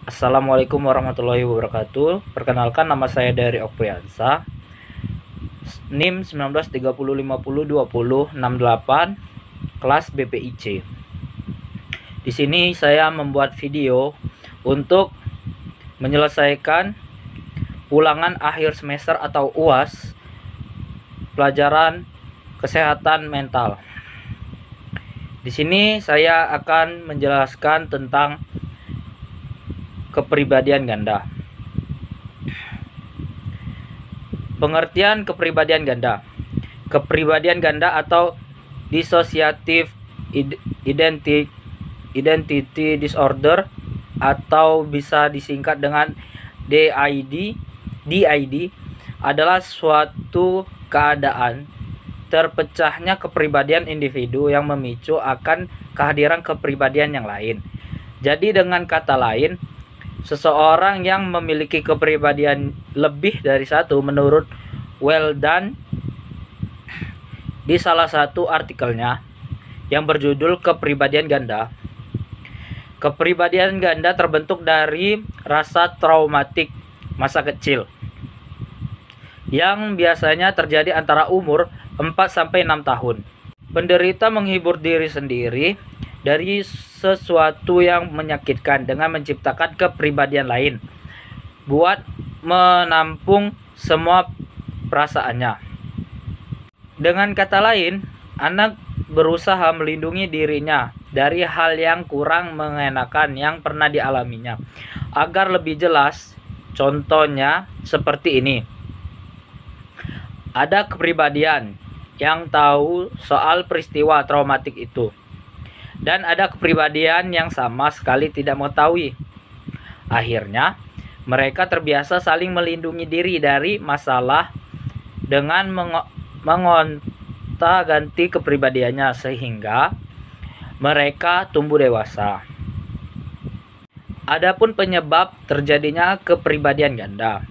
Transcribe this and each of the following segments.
Assalamualaikum warahmatullahi wabarakatuh. Perkenalkan, nama saya dari Okpriyansa. NIM 1930502068, kelas BPIC. Di sini saya membuat video untuk menyelesaikan ulangan akhir semester atau UAS pelajaran kesehatan mental. Di sini saya akan menjelaskan tentang kepribadian ganda. Pengertian kepribadian ganda. Kepribadian ganda atau dissociative identity disorder atau bisa disingkat dengan DID adalah suatu keadaan terpecahnya kepribadian individu yang memicu akan kehadiran kepribadian yang lain. Jadi dengan kata lain, seseorang yang memiliki kepribadian lebih dari satu menurut Weldon di salah satu artikelnya yang berjudul Kepribadian Ganda. Kepribadian ganda terbentuk dari rasa traumatik masa kecil yang biasanya terjadi antara umur 4-6 tahun. Penderita menghibur diri sendiri dari sesuatu yang menyakitkan dengan menciptakan kepribadian lain buat menampung semua perasaannya. Dengan kata lain, anak berusaha melindungi dirinya dari hal yang kurang mengenakan yang pernah dialaminya. Agar lebih jelas, contohnya seperti ini. Ada kepribadian yang tahu soal peristiwa traumatik itu, dan ada kepribadian yang sama sekali tidak mengetahui. Akhirnya, mereka terbiasa saling melindungi diri dari masalah dengan mengonta-ganti kepribadiannya sehingga mereka tumbuh dewasa. Adapun penyebab terjadinya kepribadian ganda.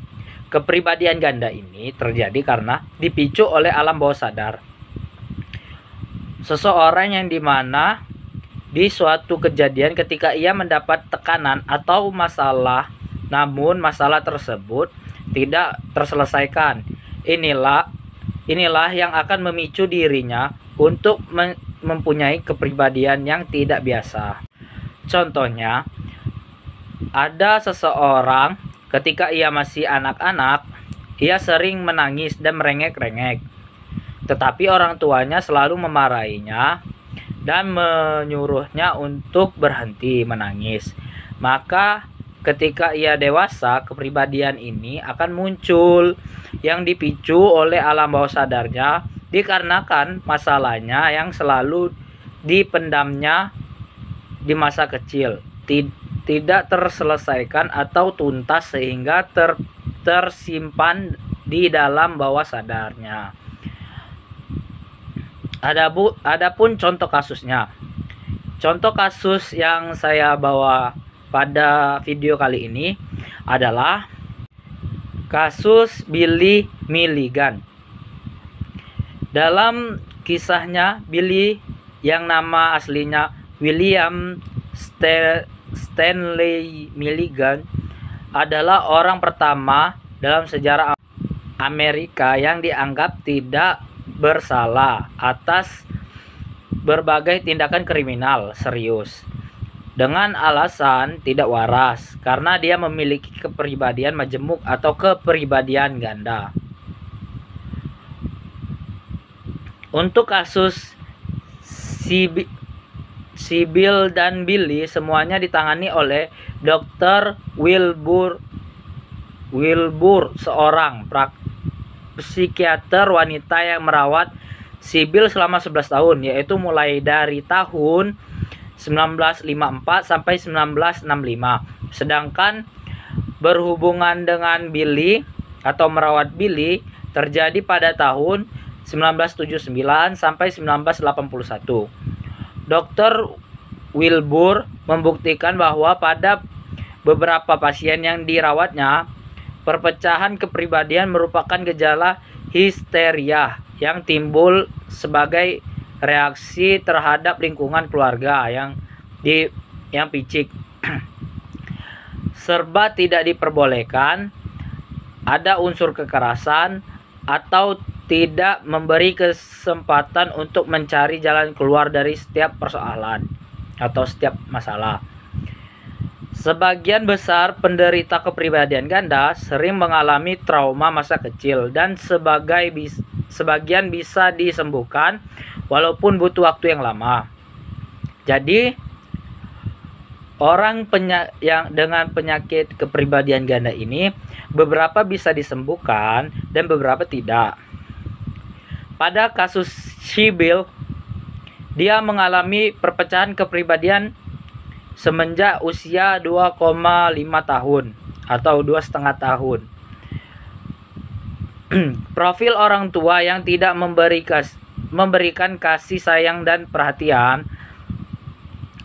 Kepribadian ganda ini terjadi karena dipicu oleh alam bawah sadar. Seseorang yang dimana di suatu kejadian ketika ia mendapat tekanan atau masalah, namun masalah tersebut tidak terselesaikan. Inilah yang akan memicu dirinya untuk mempunyai kepribadian yang tidak biasa. Contohnya, ada seseorang ketika ia masih anak-anak, ia sering menangis dan merengek-rengek. Tetapi orang tuanya selalu memarahinya dan menyuruhnya untuk berhenti menangis. Maka ketika ia dewasa, kepribadian ini akan muncul yang dipicu oleh alam bawah sadarnya dikarenakan masalahnya yang selalu dipendamnya di masa kecil tidak terselesaikan atau tuntas sehingga tersimpan di dalam bawah sadarnya. Adapun contoh kasusnya. Contoh kasus yang saya bawa pada video kali ini adalah kasus Billy Milligan. Dalam kisahnya, Billy yang nama aslinya William Stanley Milligan adalah orang pertama dalam sejarah Amerika yang dianggap tidak bersalah atas berbagai tindakan kriminal serius dengan alasan tidak waras karena dia memiliki kepribadian majemuk atau kepribadian ganda. Untuk kasus Bill dan Billy, semuanya ditangani oleh Dr. Wilbur, seorang psikiater wanita yang merawat si Bill selama 11 tahun, yaitu mulai dari tahun 1954 sampai 1965. Sedangkan berhubungan dengan Billy atau merawat Billy terjadi pada tahun 1979 sampai 1981. Dr. Wilbur membuktikan bahwa pada beberapa pasien yang dirawatnya, perpecahan kepribadian merupakan gejala histeria yang timbul sebagai reaksi terhadap lingkungan keluarga yang picik. serba tidak diperbolehkan, ada unsur kekerasan, atau tidak memberi kesempatan untuk mencari jalan keluar dari setiap persoalan atau setiap masalah. Sebagian besar penderita kepribadian ganda sering mengalami trauma masa kecil dan sebagian bisa disembuhkan walaupun butuh waktu yang lama. Jadi orang yang dengan penyakit kepribadian ganda ini beberapa bisa disembuhkan dan beberapa tidak. Pada kasus Sibyl, dia mengalami perpecahan kepribadian semenjak usia 2,5 tahun atau 2,5 tahun. Profil orang tua yang tidak memberikan kasih sayang dan perhatian,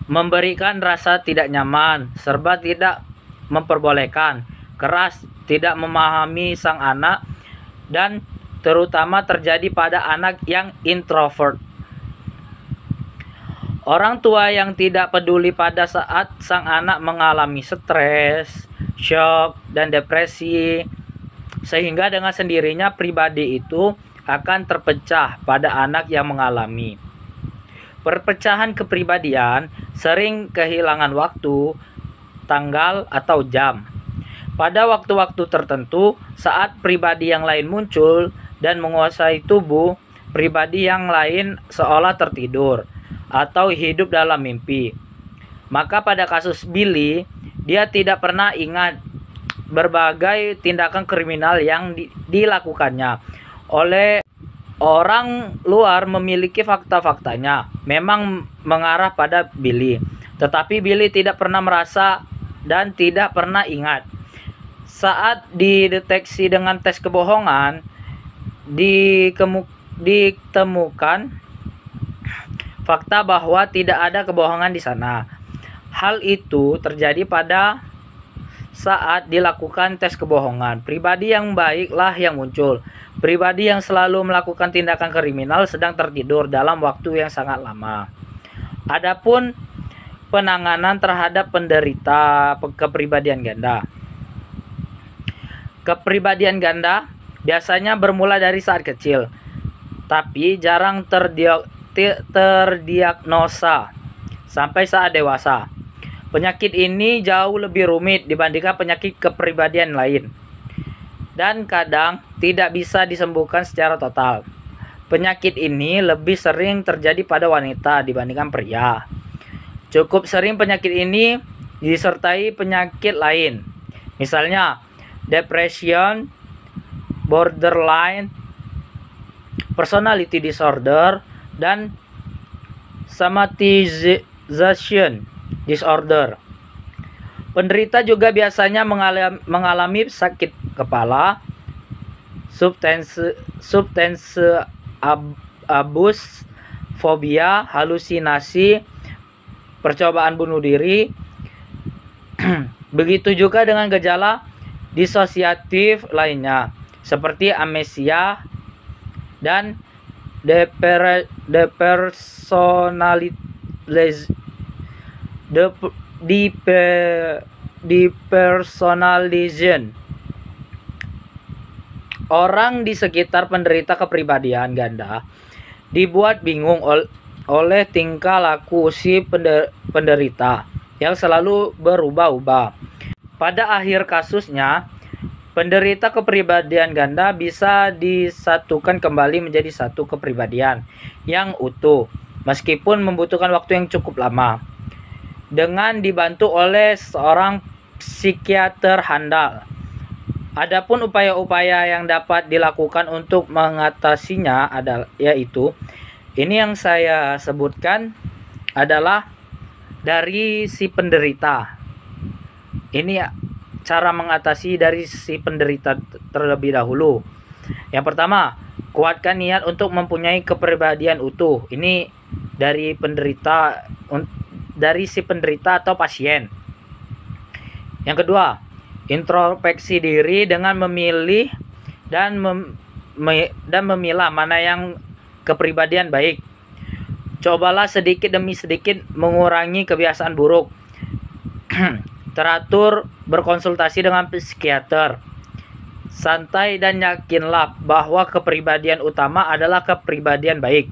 memberikan rasa tidak nyaman, serba tidak memperbolehkan, keras, tidak memahami sang anak, dan terutama terjadi pada anak yang introvert. Orang tua yang tidak peduli pada saat sang anak mengalami stres, shock, dan depresi, sehingga dengan sendirinya pribadi itu akan terpecah pada anak yang mengalami. Perpecahan kepribadian sering kehilangan waktu, tanggal, atau jam. Pada waktu-waktu tertentu, saat pribadi yang lain muncul dan menguasai tubuh, pribadi yang lain seolah tertidur atau hidup dalam mimpi. Maka pada kasus Billy, dia tidak pernah ingat berbagai tindakan kriminal yang dilakukannya. Oleh orang luar memiliki fakta-faktanya memang mengarah pada Billy, tetapi Billy tidak pernah merasa dan tidak pernah ingat. Saat dideteksi dengan tes kebohongan, ditemukan fakta bahwa tidak ada kebohongan di sana. Hal itu terjadi pada saat dilakukan tes kebohongan. Pribadi yang baiklah yang muncul. Pribadi yang selalu melakukan tindakan kriminal sedang tertidur dalam waktu yang sangat lama. Adapun penanganan terhadap penderita kepribadian ganda. Kepribadian ganda biasanya bermula dari saat kecil, tapi jarang terdiagnosa sampai saat dewasa. Penyakit ini jauh lebih rumit dibandingkan penyakit kepribadian lain, dan kadang tidak bisa disembuhkan secara total. Penyakit ini lebih sering terjadi pada wanita dibandingkan pria. Cukup sering penyakit ini disertai penyakit lain, misalnya depression, borderline personality disorder, dan somatization disorder. Penderita juga biasanya mengalami sakit kepala, substance abuse, fobia, halusinasi, percobaan bunuh diri. Begitu juga dengan gejala disosiatif lainnya seperti amnesia dan depersonalization. Orang di sekitar penderita kepribadian ganda dibuat bingung oleh tingkah laku si penderita yang selalu berubah-ubah. Pada akhir kasusnya, penderita kepribadian ganda bisa disatukan kembali menjadi satu kepribadian yang utuh, meskipun membutuhkan waktu yang cukup lama, dengan dibantu oleh seorang psikiater handal. Adapun upaya-upaya yang dapat dilakukan untuk mengatasinya yaitu ini yang saya sebutkan adalah dari si penderita. Ini cara mengatasi dari si penderita terlebih dahulu. Yang pertama, kuatkan niat untuk mempunyai kepribadian utuh. Ini dari si penderita atau pasien. Yang kedua, introspeksi diri dengan memilih dan memilah mana yang kepribadian baik. Cobalah sedikit demi sedikit mengurangi kebiasaan buruk. Teratur berkonsultasi dengan psikiater. Santai dan yakinlah bahwa kepribadian utama adalah kepribadian baik.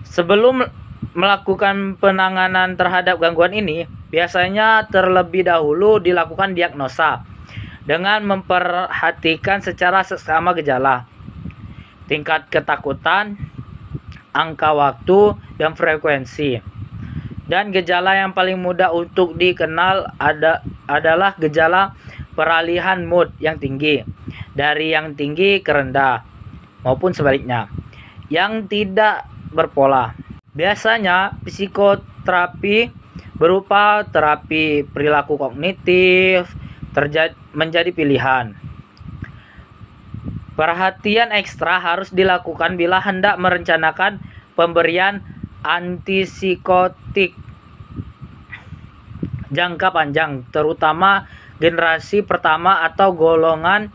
Sebelum melakukan penanganan terhadap gangguan ini, biasanya terlebih dahulu dilakukan diagnosa dengan memperhatikan secara seksama gejala, tingkat ketakutan, angka waktu, dan frekuensi. Dan gejala yang paling mudah untuk dikenal adalah gejala peralihan mood yang tinggi dari yang tinggi ke rendah maupun sebaliknya yang tidak berpola. Biasanya psikoterapi berupa terapi perilaku kognitif menjadi pilihan. Perhatian ekstra harus dilakukan bila hendak merencanakan pemberian antipsikotik jangka panjang, terutama generasi pertama atau golongan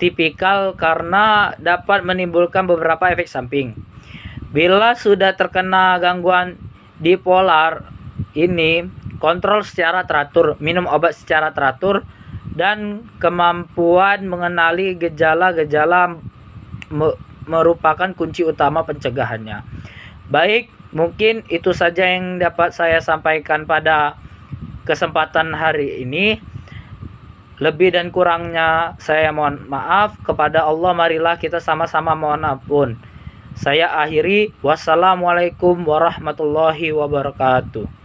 tipikal, karena dapat menimbulkan beberapa efek samping. Bila sudah terkena gangguan bipolar ini, kontrol secara teratur, minum obat secara teratur, dan kemampuan mengenali gejala-gejala merupakan kunci utama pencegahannya. Baik, mungkin itu saja yang dapat saya sampaikan pada kesempatan hari ini. Lebih dan kurangnya saya mohon maaf. Kepada Allah marilah kita sama-sama mohon ampun. Saya akhiri. Wassalamualaikum warahmatullahi wabarakatuh.